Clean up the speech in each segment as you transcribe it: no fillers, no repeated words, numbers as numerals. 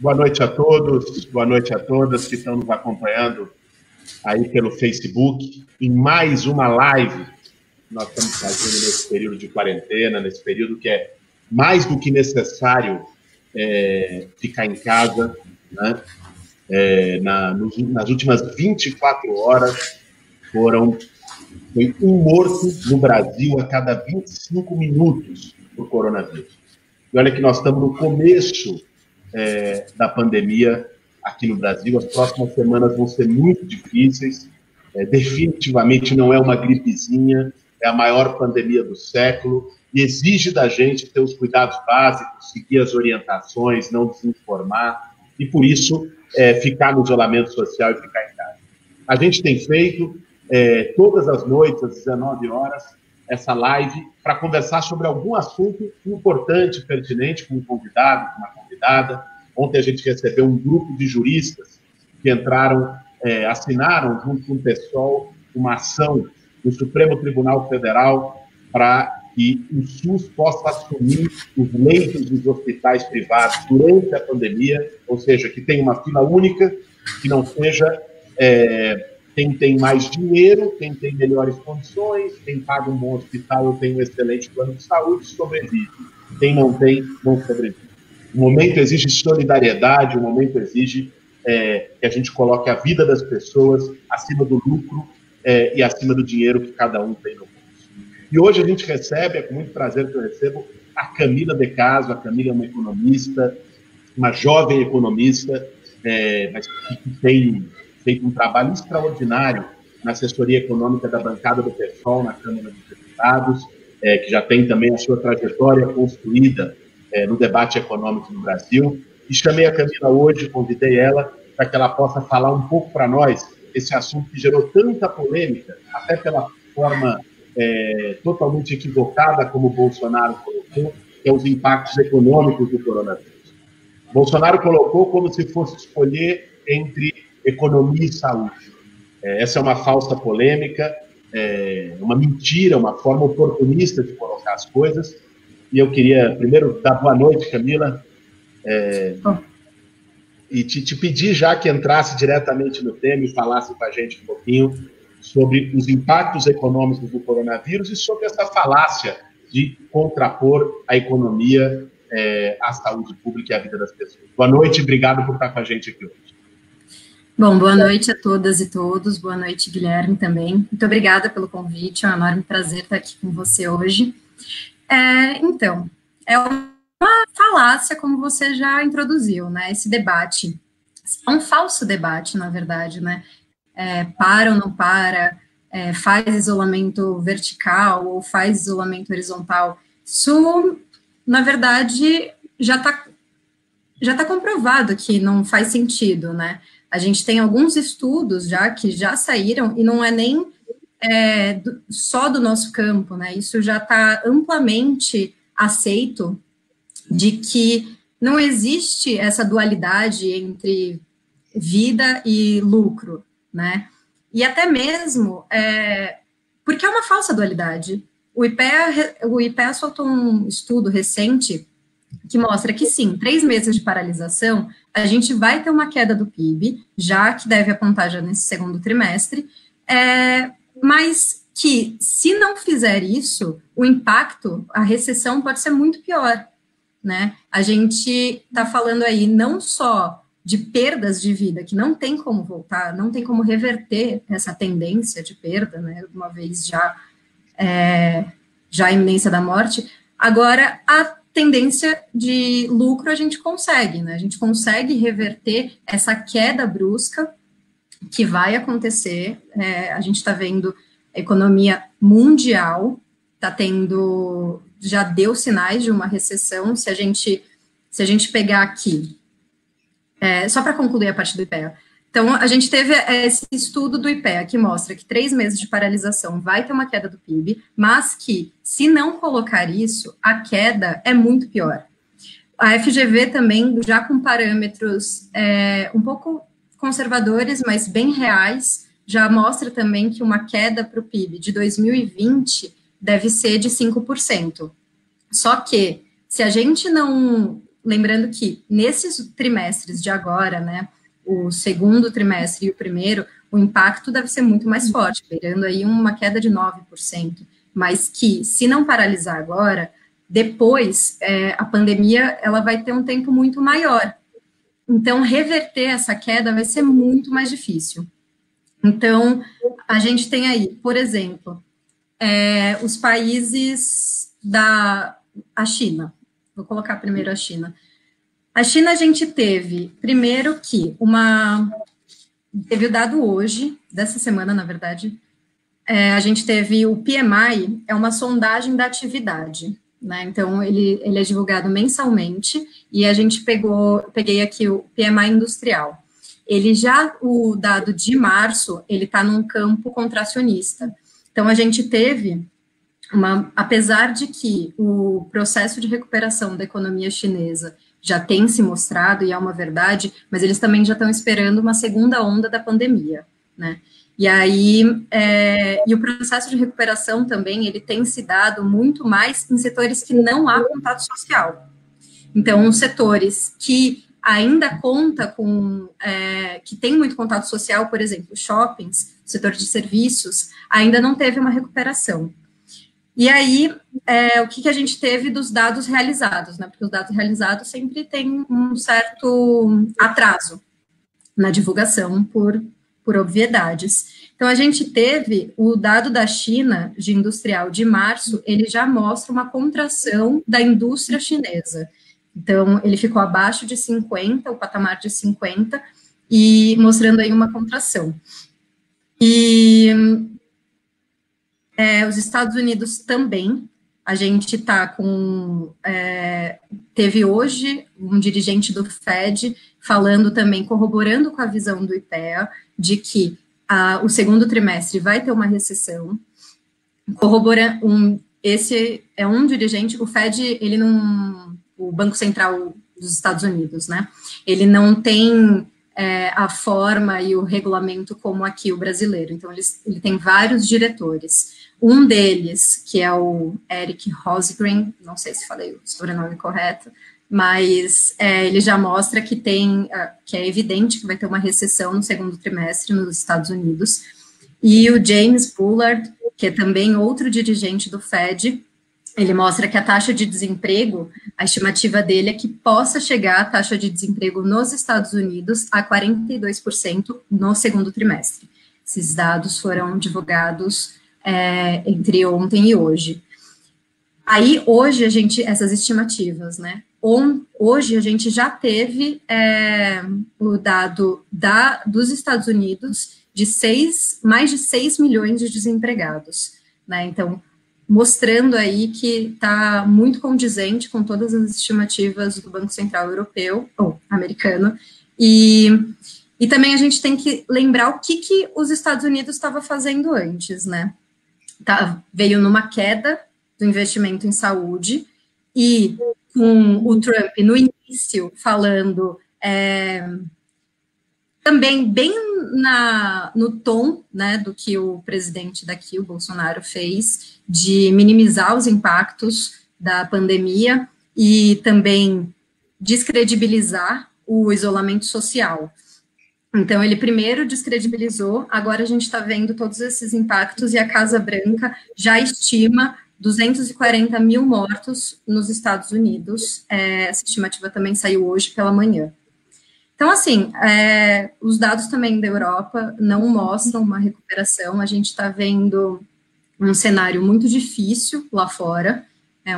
Boa noite a todos, boa noite a todas que estão nos acompanhando aí pelo Facebook, em mais uma live que nós estamos fazendo nesse período de quarentena, nesse período que é mais do que necessário ficar em casa, né? Nas últimas 24 horas foi um morto no Brasil a cada 25 minutos por coronavírus. E olha que nós estamos no começo da pandemia aqui no Brasil. As próximas semanas vão ser muito difíceis. Definitivamente não é uma gripezinha, é a maior pandemia do século e exige da gente ter os cuidados básicos, seguir as orientações, não desinformar e, por isso, ficar no isolamento social e ficar em casa. A gente tem feito todas as noites, às 19 horas, essa live para conversar sobre algum assunto importante, pertinente, com um convidado, com uma convidada. Ontem a gente recebeu um grupo de juristas que assinaram, junto com o PSOL, uma ação no Supremo Tribunal Federal para que o SUS possa assumir os leitos dos hospitais privados durante a pandemia, ou seja, que tenha uma fila única, que não seja quem tem mais dinheiro, quem tem melhores condições, quem paga um bom hospital ou tem um excelente plano de saúde, sobrevive. Quem não tem, não sobrevive. O momento exige solidariedade, o momento exige que a gente coloque a vida das pessoas acima do lucro e acima do dinheiro que cada um tem no bolso. E hoje a gente recebe, é com muito prazer que eu recebo, a Camila De Caso. A Camila é uma economista, uma jovem economista, mas que tem feito um trabalho extraordinário na assessoria econômica da bancada do PSOL na Câmara dos Deputados, que já tem também a sua trajetória construída no debate econômico no Brasil. E chamei a Camila hoje, convidei ela para que ela possa falar um pouco para nós esse assunto que gerou tanta polêmica, até pela forma totalmente equivocada como o Bolsonaro colocou, que é os impactos econômicos do coronavírus. Bolsonaro colocou como se fosse escolher entre economia e saúde. Essa é uma falsa polêmica, uma mentira, uma forma oportunista de colocar as coisas. E eu queria, primeiro, dar boa noite, Camila, e te pedir já que entrasse diretamente no tema e falasse com a gente um pouquinho sobre os impactos econômicos do coronavírus e sobre essa falácia de contrapor a economia à saúde pública e à vida das pessoas. Boa noite e obrigado por estar com a gente aqui hoje. Bom, boa noite a todas e todos, boa noite, Guilherme, também. Muito obrigada pelo convite, é um enorme prazer estar aqui com você hoje. Então, é uma falácia, como você já introduziu, né, esse debate. É um falso debate, na verdade, né, para ou não para, faz isolamento vertical ou faz isolamento horizontal. Isso, na verdade, já tá comprovado que não faz sentido, né. A gente tem alguns estudos que já saíram, e não é nem só do nosso campo, né? Isso já está amplamente aceito de que não existe essa dualidade entre vida e lucro, né? E até mesmo porque é uma falsa dualidade. O IPEA soltou um estudo recente que mostra que sim, 3 meses de paralisação, a gente vai ter uma queda do PIB, já que deve apontar já nesse segundo trimestre, mas que se não fizer isso, o impacto, a recessão pode ser muito pior, né? A gente está falando aí não só de perdas de vida, que não tem como voltar, não tem como reverter essa tendência de perda, né? Uma vez já a iminência da morte, agora a tendência de lucro a gente consegue, né? A gente consegue reverter essa queda brusca que vai acontecer. A gente está vendo a economia mundial já deu sinais de uma recessão. Se a gente pegar aqui, só para concluir a parte do IPEA. Então, a gente teve esse estudo do IPEA que mostra que 3 meses de paralisação vai ter uma queda do PIB, mas que, se não colocar isso, a queda é muito pior. A FGV também, já com parâmetros um pouco conservadores, mas bem reais, já mostra também que uma queda para o PIB de 2020 deve ser de 5%. Só que, se a gente não lembrando que nesses trimestres de agora, né, o segundo trimestre e o primeiro, o impacto deve ser muito mais forte, beirando aí uma queda de 9%, mas que, se não paralisar agora, depois, a pandemia, ela vai ter um tempo muito maior. Então, reverter essa queda vai ser muito mais difícil. Então, a gente tem aí, por exemplo, os países a China. Vou colocar primeiro a China. A China, a gente teve, primeiro que teve o dado hoje, dessa semana, na verdade, a gente teve o PMI, é uma sondagem da atividade, né? Então, ele é divulgado mensalmente, e a gente peguei aqui o PMI industrial. O dado de março, ele está num campo contracionista. Então, a gente teve apesar de que o processo de recuperação da economia chinesa já tem se mostrado, e é uma verdade, mas eles também já estão esperando uma segunda onda da pandemia, né? E aí, e o processo de recuperação também, ele tem se dado muito mais em setores que não há contato social. Então, os setores que ainda conta com, que tem muito contato social, por exemplo, shoppings, setor de serviços, ainda não teve uma recuperação. E aí, o que a gente teve dos dados realizados, né? Porque os dados realizados sempre têm um certo atraso na divulgação, por obviedades. Então, a gente teve o dado da China, de industrial, de março, ele já mostra uma contração da indústria chinesa. Então, ele ficou abaixo de 50, o patamar de 50, e mostrando aí uma contração. E os Estados Unidos também, a gente está com... teve hoje um dirigente do Fed falando também, corroborando com a visão do IPEA, de que o segundo trimestre vai ter uma recessão. Esse é um dirigente, o Fed, ele não... O Banco Central dos Estados Unidos, né? Ele não tem a forma e o regulamento como aqui o brasileiro. Então, ele tem vários diretores. Um deles, que é o Eric Rosengren, não sei se falei o sobrenome correto, mas ele já mostra que é evidente que vai ter uma recessão no segundo trimestre nos Estados Unidos. E o James Bullard, que é também outro dirigente do Fed, ele mostra que a taxa de desemprego, a estimativa dele é que possa chegar a taxa de desemprego nos Estados Unidos a 42% no segundo trimestre. Esses dados foram divulgados entre ontem e hoje. Aí, hoje, essas estimativas, né? Hoje, a gente já teve o dado dos Estados Unidos de mais de 6 milhões de desempregados, né? Então, mostrando aí que está muito condizente com todas as estimativas do Banco Central Europeu, ou americano, e também a gente tem que lembrar o que os Estados Unidos estava fazendo antes, né? Veio numa queda do investimento em saúde, e com o Trump no início falando também bem no tom, né, do que o presidente daqui, o Bolsonaro, fez, de minimizar os impactos da pandemia e também descredibilizar o isolamento social. Então, ele primeiro descredibilizou, agora a gente está vendo todos esses impactos, e a Casa Branca já estima 240 mil mortos nos Estados Unidos. Essa estimativa também saiu hoje pela manhã. Então, assim, os dados também da Europa não mostram uma recuperação. A gente está vendo um cenário muito difícil lá fora,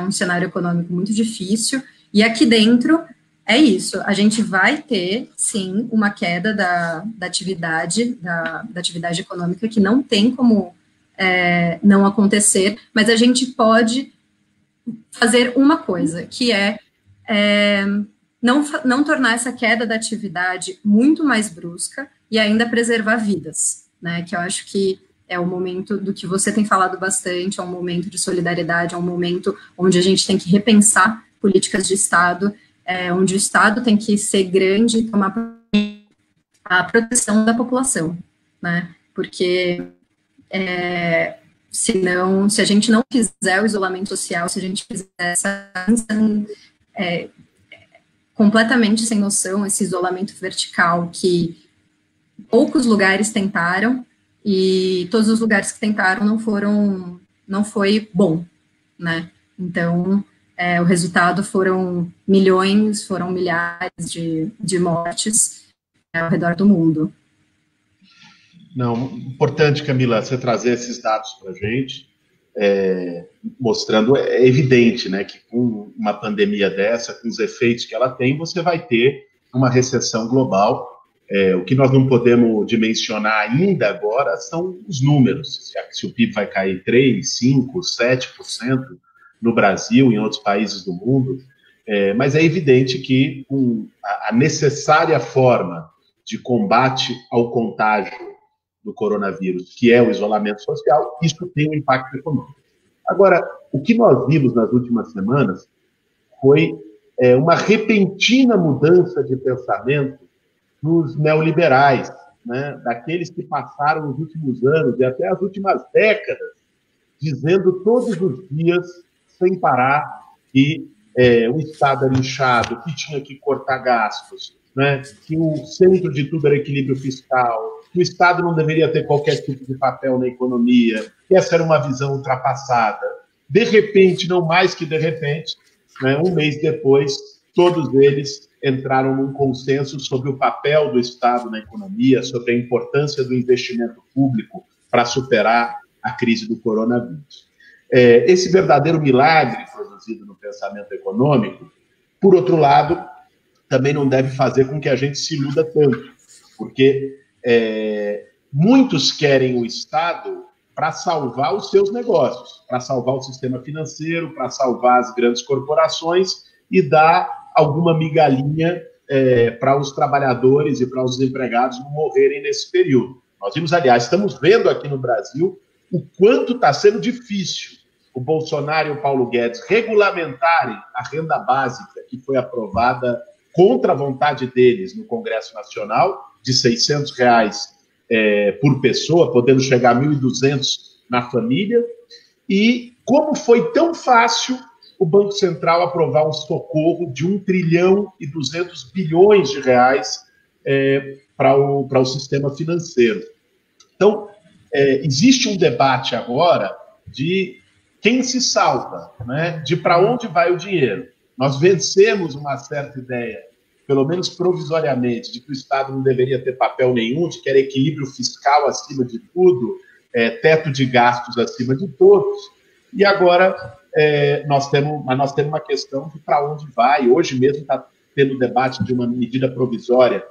um cenário econômico muito difícil, e aqui dentro é isso, a gente vai ter, sim, uma queda da atividade econômica, que não tem como não acontecer, mas a gente pode fazer uma coisa, que não tornar essa queda da atividade muito mais brusca e ainda preservar vidas, né, que eu acho que é o momento do que você tem falado bastante, é um momento de solidariedade, é um momento onde a gente tem que repensar políticas de Estado, onde o Estado tem que ser grande e tomar a proteção da população, né, porque senão, se a gente não fizer o isolamento social, se a gente fizer completamente sem noção, esse isolamento vertical que poucos lugares tentaram, e todos os lugares que tentaram não foi bom, né? Então, o resultado foram milhões, foram milhares de mortes ao redor do mundo. Não, importante, Camila, você trazer esses dados para a gente, mostrando, é evidente, né, que com uma pandemia dessa, com os efeitos que ela tem, você vai ter uma recessão global. O que nós não podemos dimensionar ainda agora são os números, se o PIB vai cair 3%, 5%, 7% no Brasil, em outros países do mundo, mas é evidente que com a necessária forma de combate ao contágio do coronavírus, que é o isolamento social, isso tem um impacto econômico. Agora, o que nós vimos nas últimas semanas foi uma repentina mudança de pensamento dos neoliberais, né, daqueles que passaram os últimos anos e até as últimas décadas dizendo todos os dias, sem parar, que o Estado era inchado, que tinha que cortar gastos, né, que o centro de tudo era equilíbrio fiscal, que o Estado não deveria ter qualquer tipo de papel na economia, que essa era uma visão ultrapassada. De repente, não mais que de repente, né, um mês depois, todos eles entraram num consenso sobre o papel do Estado na economia, sobre a importância do investimento público para superar a crise do coronavírus. Esse verdadeiro milagre produzido no pensamento econômico, por outro lado, também não deve fazer com que a gente se iluda tanto, porque muitos querem o Estado para salvar os seus negócios, para salvar o sistema financeiro, para salvar as grandes corporações e dar alguma migalhinha para os trabalhadores e para os empregados não morrerem nesse período. Nós vimos, aliás, estamos vendo aqui no Brasil o quanto está sendo difícil o Bolsonaro e o Paulo Guedes regulamentarem a renda básica que foi aprovada contra a vontade deles no Congresso Nacional, de R$600 por pessoa, podendo chegar a 1.200 na família, e como foi tão fácil o Banco Central aprovar um socorro de 1,2 trilhão de reais para o sistema financeiro. Então, existe um debate agora de quem se salva, né? De para onde vai o dinheiro. Nós vencemos uma certa ideia, pelo menos provisoriamente, de que o Estado não deveria ter papel nenhum, de que era equilíbrio fiscal acima de tudo, teto de gastos acima de todos, e agora nós temos uma questão de para onde vai. Hoje mesmo está tendo debate de uma medida provisória,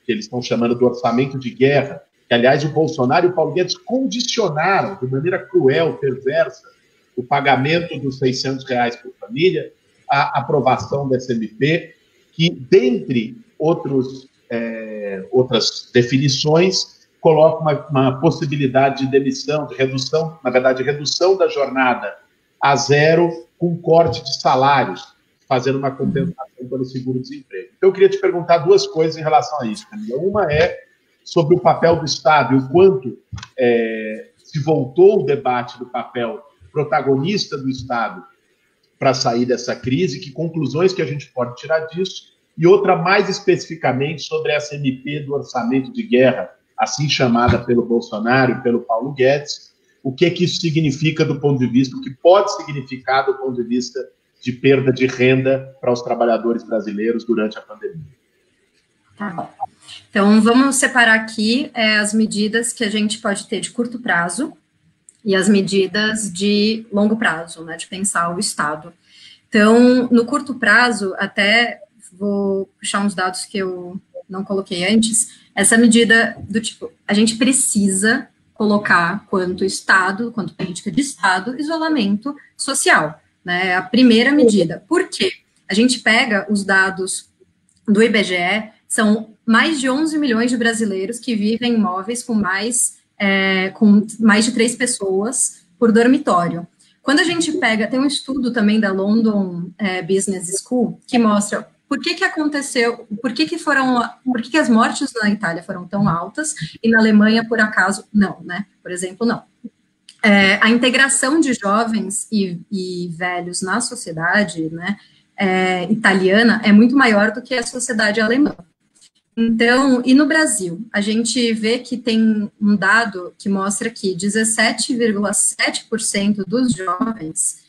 que eles estão chamando de orçamento de guerra, que, aliás, o Bolsonaro e o Paulo Guedes condicionaram, de maneira cruel, perversa, o pagamento dos R$600 por família, a aprovação dessa MP, que, dentre outras definições, coloca uma possibilidade de demissão, de redução, na verdade, redução da jornada a zero, com corte de salários, fazendo uma compensação pelo seguro-desemprego. Então, eu queria te perguntar duas coisas em relação a isso, Camila. Uma é sobre o papel do Estado e o quanto se voltou o debate do papel protagonista do Estado para sair dessa crise, que conclusões que a gente pode tirar disso, e outra mais especificamente sobre essa MP do orçamento de guerra, assim chamada pelo Bolsonaro e pelo Paulo Guedes, o que isso significa do ponto de vista, o que pode significar do ponto de vista de perda de renda para os trabalhadores brasileiros durante a pandemia. Tá bom. Então, vamos separar aqui as medidas que a gente pode ter de curto prazo e as medidas de longo prazo, né, de pensar o Estado. Então, no curto prazo, até vou puxar uns dados que eu não coloquei antes, essa medida do tipo, a gente precisa colocar quanto Estado, quanto política de Estado, isolamento social, né, a primeira medida. Por quê? A gente pega os dados do IBGE, são mais de 11 milhões de brasileiros que vivem em imóveis com mais de 3 pessoas por dormitório. Quando a gente pega, tem um estudo também da London Business School que mostra por que aconteceu, por que as mortes na Itália foram tão altas e na Alemanha, por acaso, não, né? Por exemplo, não. A integração de jovens e velhos na sociedade, né, italiana é muito maior do que a sociedade alemã. Então, e no Brasil, a gente vê que tem um dado que mostra que 17,7% dos jovens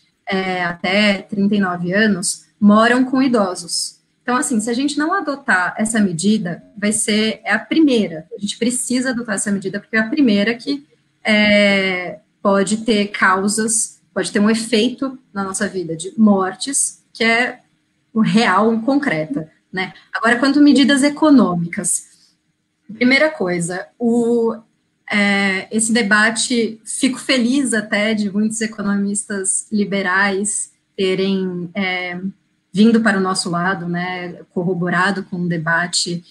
até 39 anos moram com idosos. Então, assim, se a gente não adotar essa medida, vai ser a primeira. A gente precisa adotar essa medida, porque é a primeira que pode ter causas, pode ter um efeito na nossa vida de mortes, que é real, concreta, né? Agora, quanto a medidas econômicas, primeira coisa, esse debate, fico feliz até de muitos economistas liberais terem vindo para o nosso lado, né, corroborado com o debate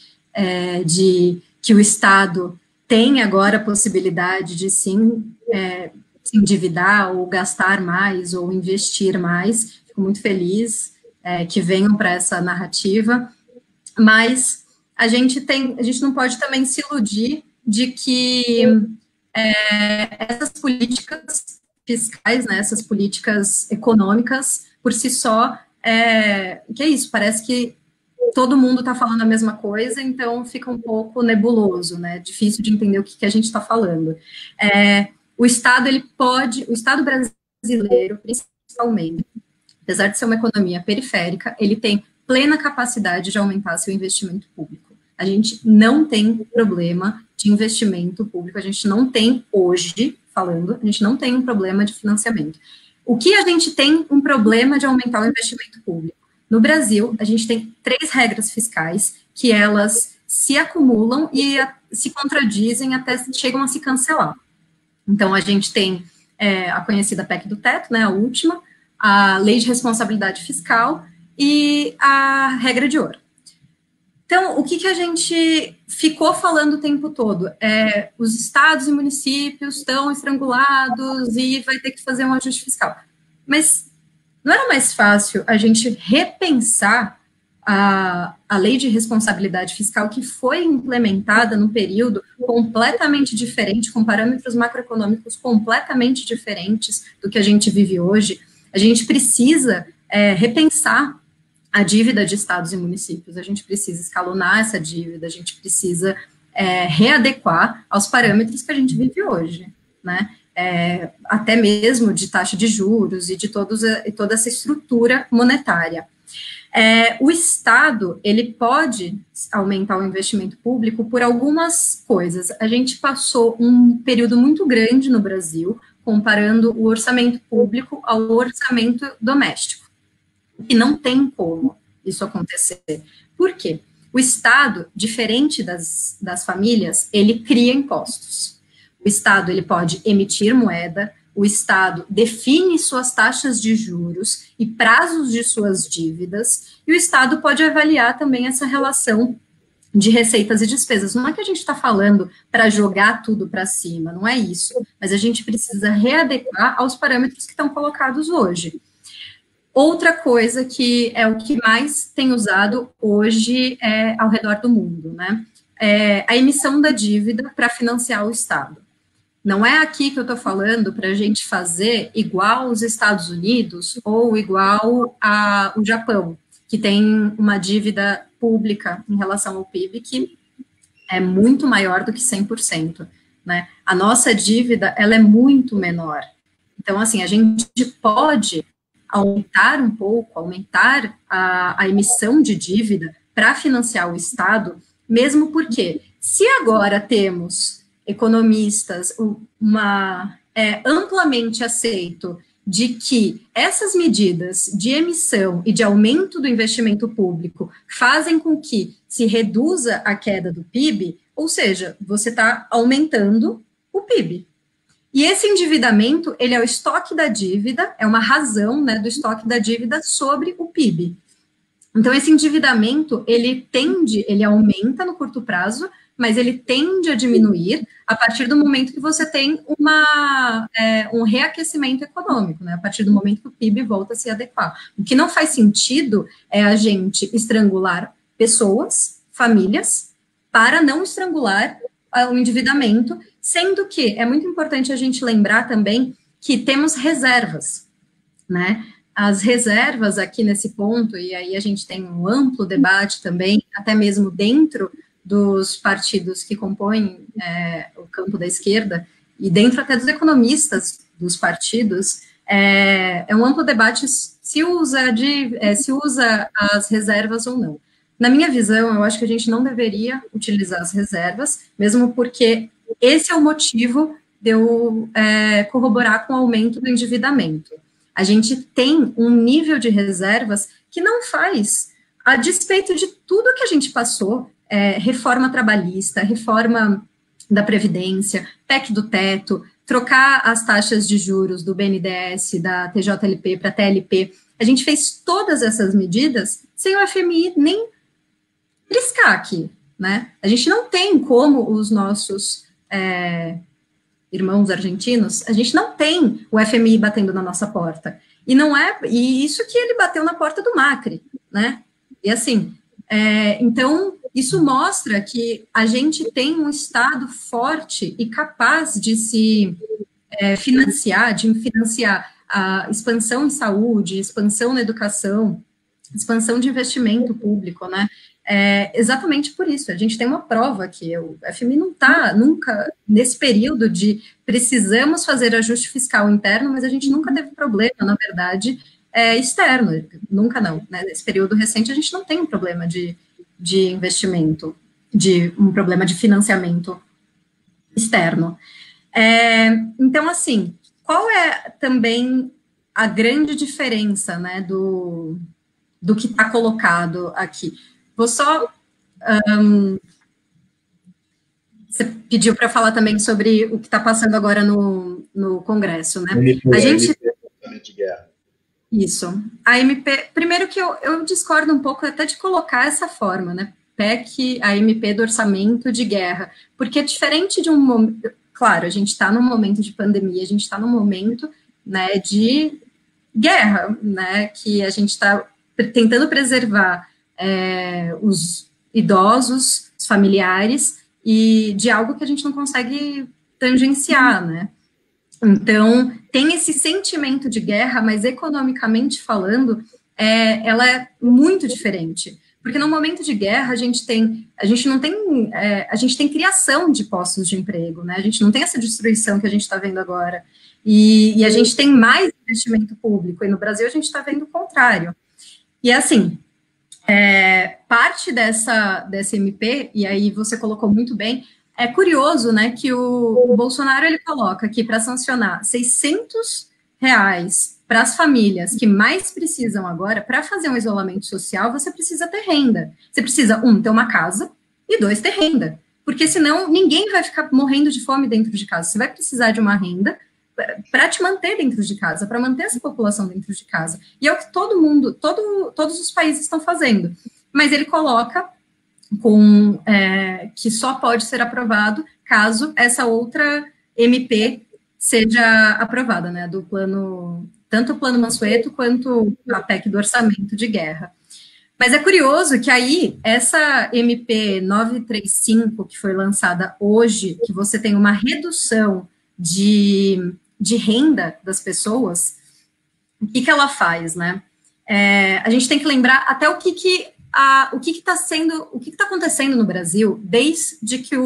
de que o Estado tem agora a possibilidade de sim se endividar ou gastar mais ou investir mais. Fico muito feliz que venham para essa narrativa, mas a gente não pode também se iludir de que essas políticas fiscais, né, essas políticas econômicas, por si só, que é isso, parece que todo mundo está falando a mesma coisa, então fica um pouco nebuloso, né, difícil de entender o que a gente está falando. O Estado brasileiro, principalmente, apesar de ser uma economia periférica, ele tem plena capacidade de aumentar seu investimento público. A gente não tem problema de investimento público, a gente não tem, hoje, falando, a gente não tem um problema de financiamento. O que a gente tem um problema de aumentar o investimento público? No Brasil, a gente tem 3 regras fiscais que elas se acumulam e se contradizem até chegam a se cancelar. Então, a gente tem a conhecida PEC do teto, né, a última, a Lei de Responsabilidade Fiscal e a regra de ouro. Então, o que a gente ficou falando o tempo todo? Os estados e municípios estão estrangulados e vai ter que fazer um ajuste fiscal. Mas não era mais fácil a gente repensar a lei de responsabilidade fiscal que foi implementada num período completamente diferente, com parâmetros macroeconômicos completamente diferentes do que a gente vive hoje? A gente precisa repensar a dívida de estados e municípios, a gente precisa escalonar essa dívida, a gente precisa readequar aos parâmetros que a gente vive hoje, né? Até mesmo de taxa de juros e de toda essa estrutura monetária. O Estado, ele pode aumentar o investimento público por algumas coisas. A gente passou um período muito grande no Brasil, comparando o orçamento público ao orçamento doméstico. E não tem como isso acontecer. Por quê? O Estado, diferente das famílias, ele cria impostos. O Estado, ele pode emitir moeda, o Estado define suas taxas de juros e prazos de suas dívidas, e o Estado pode avaliar também essa relação de receitas e despesas. Não é que a gente está falando para jogar tudo para cima, não é isso, mas a gente precisa readequar aos parâmetros que estão colocados hoje. Outra coisa que é o que mais tem usado hoje ao redor do mundo, né? A emissão da dívida para financiar o Estado. Não é aqui que eu estou falando para a gente fazer igual os Estados Unidos ou igual o Japão, que tem uma dívida pública em relação ao PIB que é muito maior do que 100%, né? A nossa dívida, ela é muito menor. Então, assim, a gente pode aumentar um pouco, aumentar a emissão de dívida para financiar o Estado, mesmo porque, se agora temos economistas amplamente aceito de que essas medidas de emissão e de aumento do investimento público fazem com que se reduza a queda do PIB, ou seja, você está aumentando o PIB. E esse endividamento, ele é o estoque da dívida, é uma razão, né, do estoque da dívida sobre o PIB. Então, esse endividamento, ele aumenta no curto prazo, mas ele tende a diminuir a partir do momento que você tem um reaquecimento econômico, né, a partir do momento que o PIB volta a se adequar. O que não faz sentido é a gente estrangular pessoas, famílias, para não estrangular o endividamento, sendo que é muito importante a gente lembrar também que temos reservas, né? as reservas aqui nesse ponto, e aí a gente tem um amplo debate também, até mesmo dentro dos partidos que compõem o campo da esquerda, e dentro até dos economistas dos partidos, é um amplo debate se usa as reservas ou não. Na minha visão, eu acho que a gente não deveria utilizar as reservas, mesmo porque esse é o motivo de eu corroborar com o aumento do endividamento. A gente tem um nível de reservas que não faz, a despeito de tudo que a gente passou, reforma trabalhista, reforma da Previdência, PEC do teto, trocar as taxas de juros do BNDES, da TJLP para TLP, a gente fez todas essas medidas sem o FMI nem briscar aqui, né? A gente não tem como os nossos irmãos argentinos, a gente não tem o FMI batendo na nossa porta. E isso que ele bateu na porta do Macri, né? E assim, então, isso mostra que a gente tem um Estado forte e capaz de se financiar a expansão em saúde, expansão na educação, expansão de investimento público, né? Exatamente por isso, a gente tem uma prova que o FMI não está nunca nesse período de precisamos fazer ajuste fiscal interno, mas a gente nunca teve problema, na verdade, externo, nunca não, né? Nesse período recente a gente não tem um problema de investimento, um problema de financiamento externo. Então, assim, qual é também a grande diferença, né, do que está colocado aqui? Vou só... você pediu para falar também sobre o que está passando agora no Congresso, né? A gente... de guerra. Isso. A MP... Primeiro que eu discordo um pouco até de colocar essa forma, né? PEC, a MP do orçamento de guerra. Porque é diferente de um momento... Claro, a gente está num momento de pandemia, a gente está num momento, né, de guerra, né? Que a gente está tentando preservar os idosos, os familiares, e de algo que a gente não consegue tangenciar, né? Então, tem esse sentimento de guerra, mas economicamente falando, ela é muito diferente. Porque no momento de guerra, a gente tem criação de postos de emprego, né? A gente não tem essa destruição que a gente está vendo agora. E a gente tem mais investimento público, e no Brasil a gente está vendo o contrário. E assim, parte dessa MP, e aí você colocou muito bem, é curioso, né, que o Bolsonaro, ele coloca que para sancionar R$600 para as famílias que mais precisam agora, para fazer um isolamento social, você precisa ter renda. Você precisa, ter uma casa, e 2, ter renda. Porque senão ninguém vai ficar morrendo de fome dentro de casa. Você vai precisar de uma renda para te manter dentro de casa, para manter essa população dentro de casa. E é o que todos os países estão fazendo. Mas ele coloca que só pode ser aprovado caso essa outra MP seja aprovada, né, do plano, tanto o plano Mansueto quanto a PEC do orçamento de guerra. Mas é curioso que aí, essa MP 935, que foi lançada hoje, que você tem uma redução de renda das pessoas, o que ela faz, né? A gente tem que lembrar até o que está acontecendo no Brasil desde que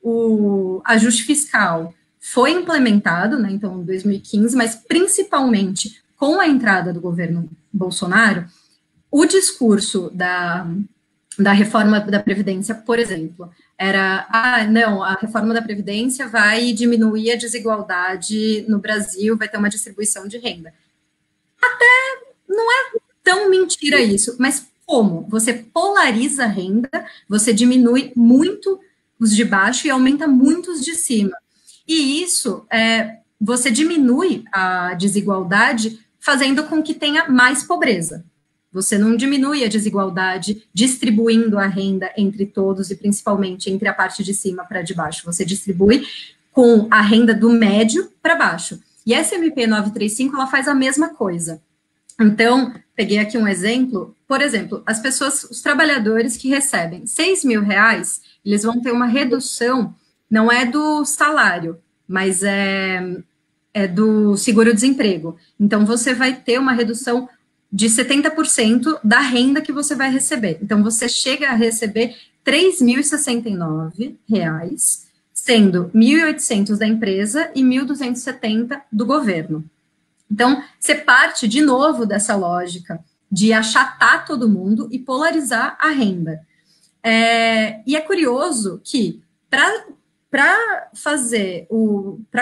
o ajuste fiscal foi implementado, né, então, em 2015, mas principalmente com a entrada do governo Bolsonaro, o discurso da reforma da Previdência, por exemplo, era, não, a reforma da Previdência vai diminuir a desigualdade no Brasil, vai ter uma distribuição de renda. Até não é tão mentira isso, mas como? Você polariza a renda, você diminui muito os de baixo e aumenta muito os de cima. E isso, você diminui a desigualdade fazendo com que tenha mais pobreza. Você não diminui a desigualdade distribuindo a renda entre todos e principalmente entre a parte de cima para de baixo. Você distribui com a renda do médio para baixo. E essa MP 935, ela faz a mesma coisa. Então, peguei aqui um exemplo. Por exemplo, os trabalhadores que recebem R$6.000, eles vão ter uma redução, não é do salário, mas do seguro-desemprego. Então, você vai ter uma redução de 70% da renda que você vai receber. Então, você chega a receber R$ 3.069, sendo 1.800 da empresa e 1.270 do governo. Então, você parte de novo dessa lógica de achatar todo mundo e polarizar a renda. E é curioso que, para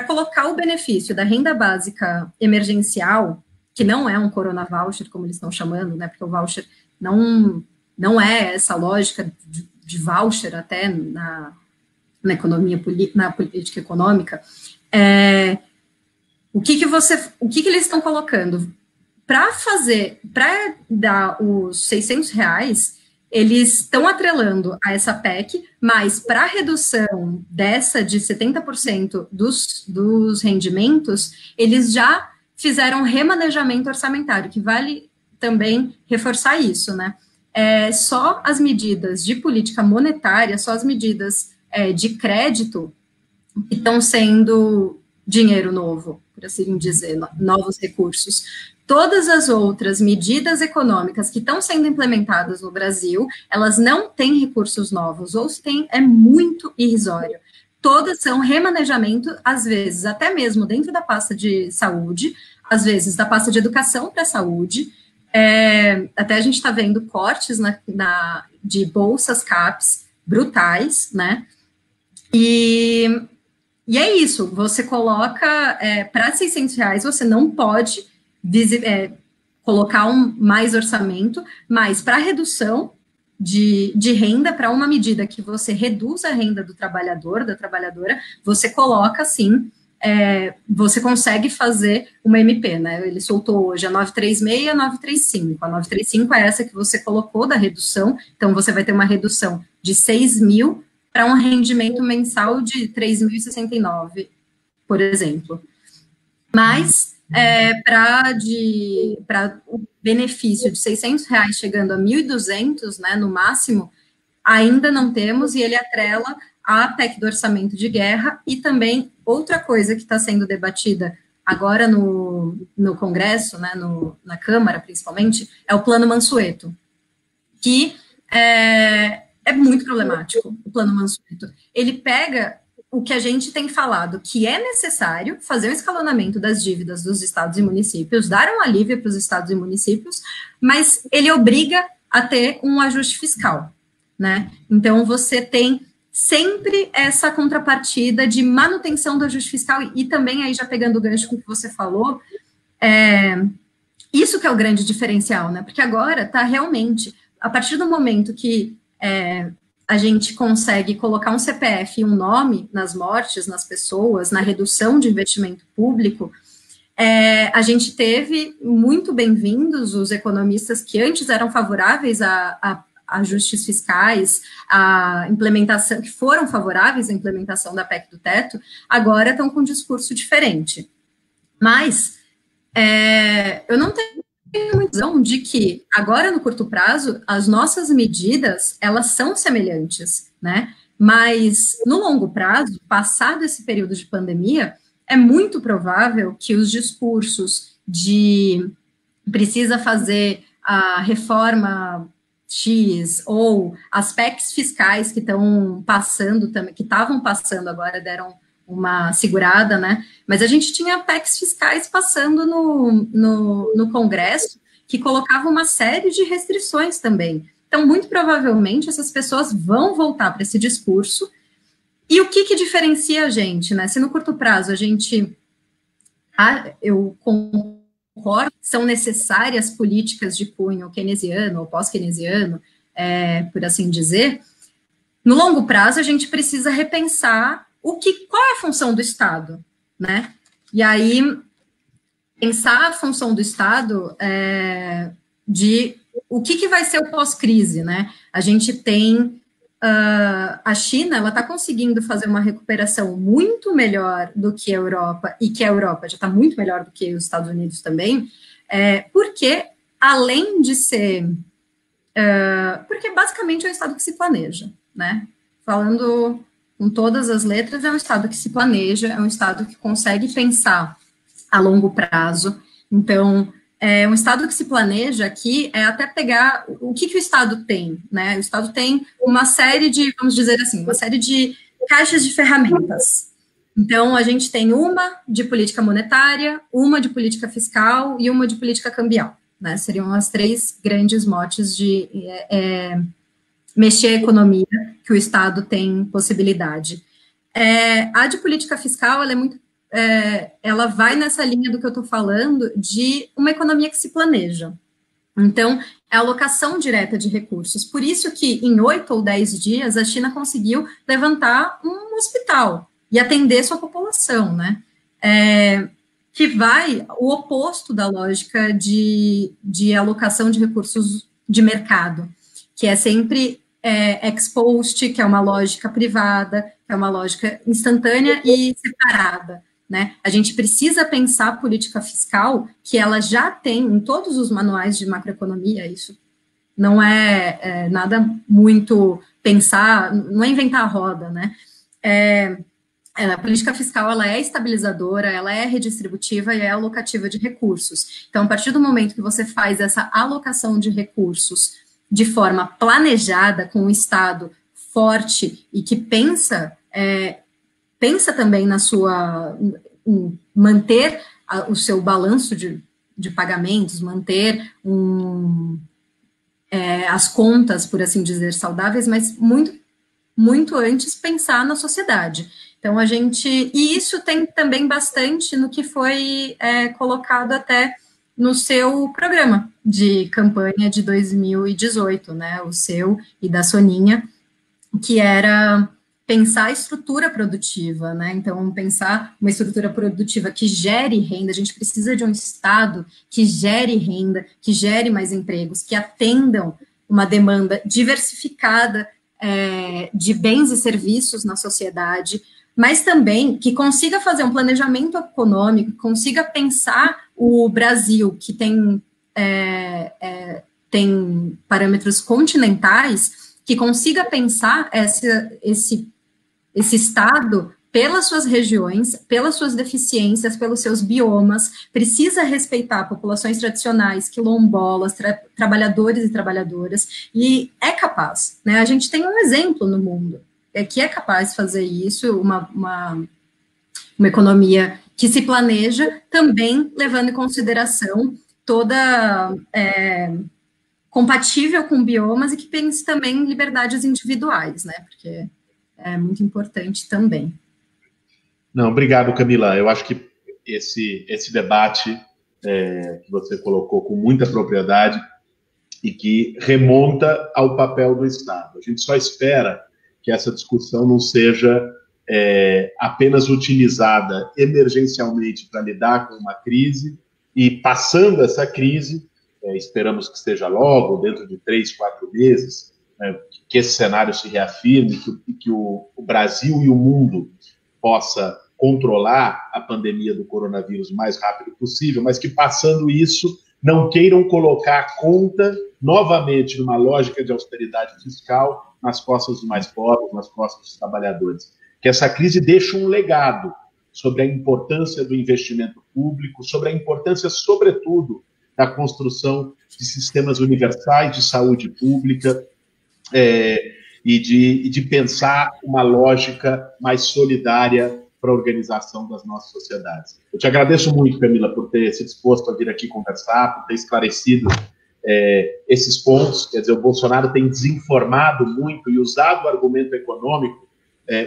colocar o benefício da renda básica emergencial, que não é um corona voucher, como eles estão chamando, né, porque o voucher não é essa lógica de voucher até na economia, na política econômica, o que eles estão colocando? Para dar os R$ 600, eles estão atrelando a essa PEC, mas para a redução dessa de 70% dos rendimentos, eles já fizeram remanejamento orçamentário, que vale também reforçar isso, né? Só as medidas de política monetária, só as medidas de crédito que estão sendo dinheiro novo, por assim dizer, novos recursos. Todas as outras medidas econômicas que estão sendo implementadas no Brasil, elas não têm recursos novos, ou se tem, é muito irrisório. Todas são remanejamento, às vezes, até mesmo dentro da pasta de saúde, às vezes da pasta de educação para a saúde. Até a gente está vendo cortes de bolsas CAPES brutais, né? E é isso, você coloca, para R$ 600, você não pode colocar mais orçamento, mas para redução de renda, para uma medida que você reduz a renda do trabalhador, da trabalhadora, você coloca, sim, você consegue fazer uma MP, né? Ele soltou hoje a 936 e a 935. A 935 é essa que você colocou da redução, então você vai ter uma redução de 6 mil para um rendimento mensal de 3.069, por exemplo. Mas, para o benefício de R$ 600 chegando a 1.200, né, no máximo, ainda não temos, e ele atrela a PEC do orçamento de guerra, e também outra coisa que está sendo debatida agora no Congresso, né, na Câmara, principalmente, é o Plano Mansueto, que é muito problemático, o Plano Mansueto. Ele pega o que a gente tem falado, que é necessário fazer um escalonamento das dívidas dos estados e municípios, dar um alívio para os estados e municípios, mas ele obriga a ter um ajuste fiscal, né? Então, você tem sempre essa contrapartida de manutenção do ajuste fiscal, e também, aí já pegando o gancho com o que você falou, isso que é o grande diferencial, né? Porque agora está realmente, a partir do momento que a gente consegue colocar um CPF e um nome nas mortes, nas pessoas, na redução de investimento público, a gente teve muito bem-vindos os economistas que antes eram favoráveis a ajustes fiscais, a implementação, que foram favoráveis à implementação da PEC do teto, agora estão com um discurso diferente. Mas eu não tenho muita visão de que agora, no curto prazo, as nossas medidas, elas são semelhantes, né? Mas no longo prazo, passado esse período de pandemia, é muito provável que os discursos de precisa fazer a reforma X, ou as PECs fiscais que estão passando também, que estavam passando agora, deram uma segurada, né? Mas a gente tinha PECs fiscais passando no Congresso que colocavam uma série de restrições também. Então, muito provavelmente, essas pessoas vão voltar para esse discurso. E o que diferencia a gente, né? Se no curto prazo a gente... eu concordo, são necessárias políticas de cunho keynesiano ou pós-keynesiano, por assim dizer, no longo prazo a gente precisa repensar qual é a função do Estado, né? E aí, pensar a função do Estado de o que vai ser o pós-crise, né? A gente tem a China, ela está conseguindo fazer uma recuperação muito melhor do que a Europa, e que a Europa já está muito melhor do que os Estados Unidos também, porque, além de ser... porque, basicamente, é um Estado que se planeja, né? Falando com todas as letras, é um Estado que se planeja, é um Estado que consegue pensar a longo prazo. Então, um Estado que se planeja aqui é até pegar o que o Estado tem, né? O Estado tem uma série de, vamos dizer assim, uma série de caixas de ferramentas. Então, a gente tem uma de política monetária, uma de política fiscal e uma de política cambial, né? Seriam as 3 grandes motes de mexer a economia que o Estado tem possibilidade. A de política fiscal, ela vai nessa linha do que eu estou falando, de uma economia que se planeja. Então, é a alocação direta de recursos. Por isso que, em 8 ou 10 dias, a China conseguiu levantar um hospital e atender sua população, né? Que vai o oposto da lógica de alocação de recursos de mercado, que é sempre ex post, que é uma lógica privada, que é uma lógica instantânea e separada, né? A gente precisa pensar a política fiscal, que ela já tem em todos os manuais de macroeconomia, isso não é nada muito pensar, não é inventar a roda, né? A política fiscal, ela é estabilizadora, ela é redistributiva e é alocativa de recursos. Então, a partir do momento que você faz essa alocação de recursos de forma planejada, com um Estado forte e que pensa também em manter o seu balanço de pagamentos, manter as contas, por assim dizer, saudáveis, mas muito, muito antes pensar na sociedade. Então, e isso tem também bastante no que foi colocado até no seu programa de campanha de 2018, né, o seu e da Soninha, que era pensar a estrutura produtiva, né, então pensar uma estrutura produtiva que gere renda. A gente precisa de um Estado que gere renda, que gere mais empregos, que atendam uma demanda diversificada de bens e serviços na sociedade, mas também que consiga fazer um planejamento econômico, consiga pensar o Brasil, que tem parâmetros continentais, que consiga pensar esse Estado pelas suas regiões, pelas suas deficiências, pelos seus biomas, precisa respeitar populações tradicionais, quilombolas, trabalhadores e trabalhadoras, e é capaz, né? A gente tem um exemplo no mundo que é capaz de fazer isso, uma economia que se planeja, também levando em consideração toda compatível com biomas e que pense também em liberdades individuais, né? Porque é muito importante também. Não, obrigado, Camila. Eu acho que esse debate que você colocou com muita propriedade e que remonta ao papel do Estado. A gente só espera que essa discussão não seja apenas utilizada emergencialmente para lidar com uma crise e, passando essa crise, esperamos que esteja logo, dentro de 3, 4 meses, que esse cenário se reafirme, que o Brasil e o mundo possa controlar a pandemia do coronavírus o mais rápido possível, mas que, passando isso, não queiram colocar a conta novamente numa lógica de austeridade fiscal nas costas dos mais pobres, nas costas dos trabalhadores. Que essa crise deixa um legado sobre a importância do investimento público, sobre a importância, sobretudo, da construção de sistemas universais de saúde pública e de pensar uma lógica mais solidária para a organização das nossas sociedades. Eu te agradeço muito, Camila, por ter se disposto a vir aqui conversar, por ter esclarecido esses pontos. Quer dizer, o Bolsonaro tem desinformado muito e usado o argumento econômico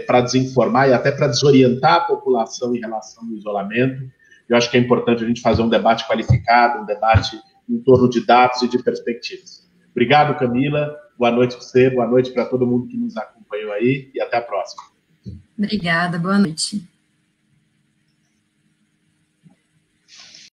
para desinformar e até para desorientar a população em relação ao isolamento. Eu acho que é importante a gente fazer um debate qualificado, um debate em torno de dados e de perspectivas. Obrigado, Camila. Boa noite para você, boa noite para todo mundo que nos acompanhou aí e até a próxima. Obrigada, boa noite.